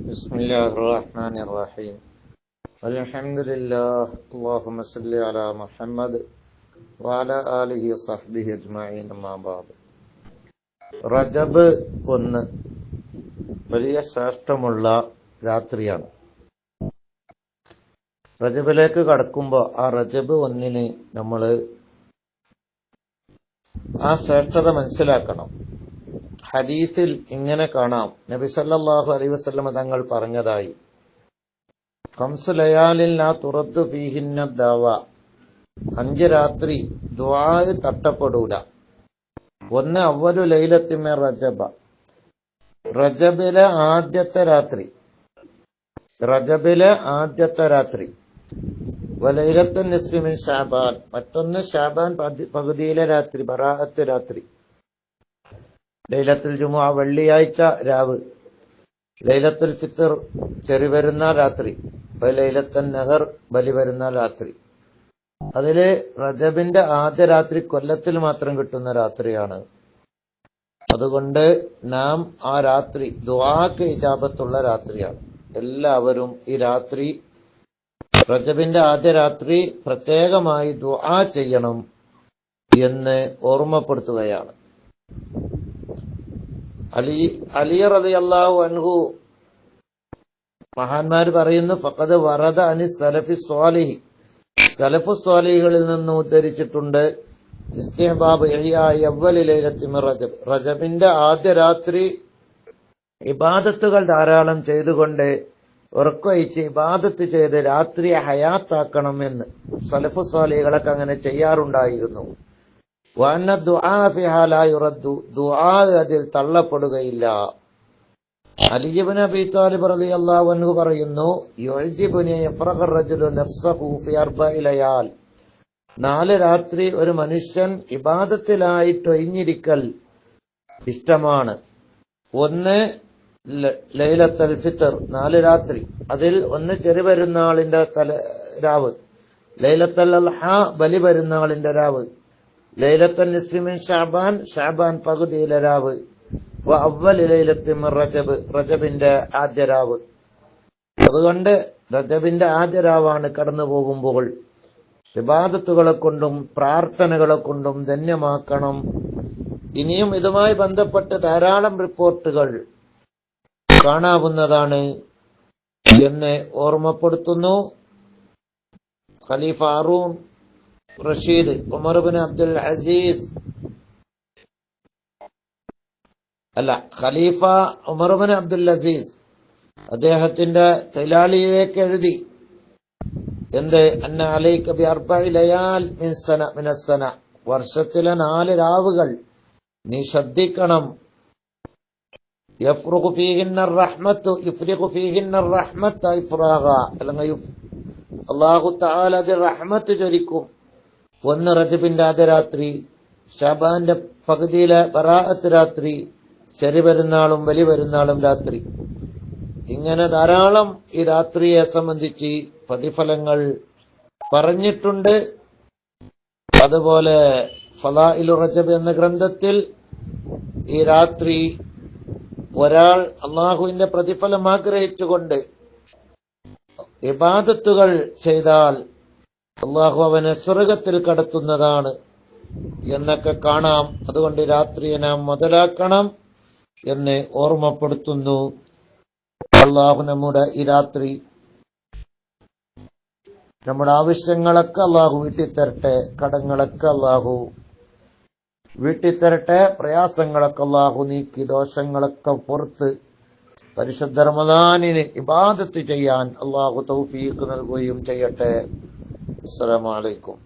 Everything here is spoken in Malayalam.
ബിസ്മില്ലാഹിർറഹ്മാനിർറഹീം. അൽഹംദുലില്ലാഹ്. അല്ലാഹുമ്മ സ്വല്ലി അലാ മുഹമ്മദ് വഅലാ ആലിഹി വസഹ്ബിഹി അജ്മഈൻ. അമ്മാ ബഅദ്. റജബ് 1 വലിയ ശ്രേഷ്ഠമുള്ള രാത്രിയാണ്. റജബിലേക്ക് കടക്കുമ്പോൾ ആ റജബ് 1 നമ്മൾ ആ ശ്രേഷ്ഠത മനസ്സിലാക്കണം. ഹദീസിൽ ഇങ്ങനെ കാണാം, നബി സല്ലല്ലാഹു അലൈഹി വസല്ലം തങ്ങൾ പറഞ്ഞതായി, ഖംസു ലയാലിൻ ലാ തുറദ്ദു ഫീഹിന്ന ദഅവ, 5 രാത്രി ദുആ തട്ടപ്പെടൂല. 1 അവ്വലു ലൈലത്തി മിൻ റജബ, റജബിലെ ആദ്യത്തെ രാത്രി, വലൈലത്തുൻ നിസ്ഫി മിൻ ശഅബാൻ, മറ്റൊന്ന് ശഅബാൻ പകുതിയിലെ രാത്രി, ബറാഅത്ത് രാത്രി, ലൈലത്തുൽ ജുമുഅ വെള്ളിയാഴ്ച രാവ്, ലൈലത്തുൽ ഫിത്ർ ചെറിപെരുന്നാൾ രാത്രി, ലൈലത്തുൻ നഹർ ബലിപെരുന്നാൾ രാത്രി. അതില് റജബിന്റെ ആദ്യ രാത്രി കൊല്ലത്തിൽ മാത്രം കിട്ടുന്ന രാത്രിയാണ്. അതുകൊണ്ട് നാം ആ രാത്രി ദുആക്ക് ഇജാബത്തുള്ള രാത്രിയാണ്. എല്ലാവരും ഈ രാത്രി, റജബിന്റെ ആദ്യ രാത്രി പ്രത്യേകമായി ദുആ ചെയ്യണം എന്ന് ഓർമ്മപ്പെടുത്തുകയാണ്. അലി റളിയല്ലാഹു അൻഹു മഹാന്മാർ പറയുന്നു, ഫഖദ് വറദ അനി സലഫി സ്വാലിഹി, സലഫു സ്വാലിഹികളിൽ നിന്ന് ഉദ്ധരിച്ചിട്ടുണ്ട്, ഇസ്തിഹ്ബാബ് ഇഹ്യാഇ അവ്വലി ലൈലത്തി മിൻ റജബ്, റജബിന്റെ ആദ്യ രാത്രി ഇബാദത്തുകൾ ധാരാളം ചെയ്തുകൊണ്ട് ഉറക്കൊഴിച്ച് ഇബാദത്ത് ചെയ്ത് രാത്രിയെ ഹയാത്താക്കണം എന്ന് സലഫു സ്വാലിഹികളൊക്കെ അങ്ങനെ ചെയ്യാറുണ്ടായിരുന്നു. വഅന്ന ദുആ ഫിഹാ ലാ യുറദ്ദു, ദുആ അതിൽ തള്ളപ്പെടുകയില്ല. അലി ഇബ്നു അബീ ത്വാലിബ് റളിയല്ലാഹു അൻഹു പറയുന്നു, യുഅ്ജിബുനി യഫ്റഖു റജുലു നഫ്സഹു ഫി 4 ലയാൽ, 4 രാത്രി ഒരു മനുഷ്യൻ ഇബാദത്തിലായിട്ട് ഒഴിഞ്ഞിരിക്കൽ ഇഷ്ടമാണ്. 1 ലൈലത്തുൽ ഫിത്ർ, 4 രാത്രി, അതിൽ 1 ചെറുപെരുന്നാളിന്റെ രാവ്, ലൈലത്തുൽ അൽഹ ബലിപെരുന്നാളിന്റെ രാവ്, ലൈലത്തുൻ നിസ്ഫി മിൻ ശഅബാൻ, ശഅബാൻ പകുതിയിലെ രാവ്, വ അവ്വലു ലൈലത്തി മിൻ റജബ്, റജബിന്റെ ആദ്യ രാവ്. അതുകൊണ്ട് റജബിന്റെ ആദ്യ രാവാണ് കടന്നു പോകുമ്പോൾ ഇബാദത്തുകളെ കൊണ്ടും പ്രാർത്ഥനകളെ കൊണ്ടും ധന്യമാക്കണം. ഇനിയും ഇതുമായി ബന്ധപ്പെട്ട് ധാരാളം റിപ്പോർട്ടുകൾ കാണാവുന്നതാണ് എന്ന് ഓർമ്മപ്പെടുത്തുന്നു. ഖലീഫ ഹാറൂൺ റഷീദ്, ഉമർ ഇബ്നു അബ്ദുൽ അസീസ് ഖലീഫ ഉമർ ഇബ്നു അബ്ദുൽ അസീസ് അദ്ദേഹത്തിന്റെ തൈലാളിയിലേക്ക് എഴുതി, എന്ത്, അന്ന അലൈക ബി 4 ലയാൽ മിൻ അസ്സന, വർഷത്തിലെ 4 രാവുകൾ നീ ശ്രദ്ധിക്കണം. യഫ്റുഖു ഫീഹിന്ന റഹ്മത്തു യുഫ്രിഖു ഫീഹിന്ന റഹ്മത ഇഫ്റാഗ, അല്ലെങ്കിൽ അല്ലാഹു തആല അതിൽ റഹ്മത്ത് ചൊരിക്കും. 1 റജബിന്റെ ആദ്യ രാത്രി, ശഅബാന്റെ പകുതിയിലെ ബറാഅത്ത് രാത്രി, ചെറുപെരുന്നാളും വലിയ രാത്രി. ഇങ്ങനെ ധാരാളം ഈ രാത്രിയെ സംബന്ധിച്ച് പ്രതിഫലങ്ങൾ പറഞ്ഞിട്ടുണ്ട്. അതുപോലെ ഫളായിലു റജബ് എന്ന ഗ്രന്ഥത്തിൽ ഈ രാത്രി ഒരാൾ അള്ളാഹുവിന്റെ പ്രതിഫലം ആഗ്രഹിച്ചുകൊണ്ട് ഇബാദത്തുകൾ ചെയ്താൽ അള്ളാഹു അവനെ സ്വർഗത്തിൽ കടത്തുന്നതാണ് എന്നൊക്കെ കാണാം. അതുകൊണ്ട് രാത്രിയെ നാം മുതലാക്കണം എന്ന് ഓർമ്മപ്പെടുത്തുന്നു. അള്ളാഹു നമ്മുടെ ഈ രാത്രി നമ്മുടെ ആവശ്യങ്ങളൊക്കെ അള്ളാഹു വീട്ടിത്തരട്ടെ, കടങ്ങളൊക്കെ അള്ളാഹു വീട്ടിത്തരട്ടെ, പ്രയാസങ്ങളൊക്കെ അള്ളാഹു നീക്കി ദോഷങ്ങളൊക്കെ പുറത്ത് പരിശുദ്ധ റമദാനിന് ഇബാദത്ത് ചെയ്യാൻ അള്ളാഹു തൗഫീഖ് നൽകുകയും ചെയ്യട്ടെ. അസ്സലാമു അലൈക്കും.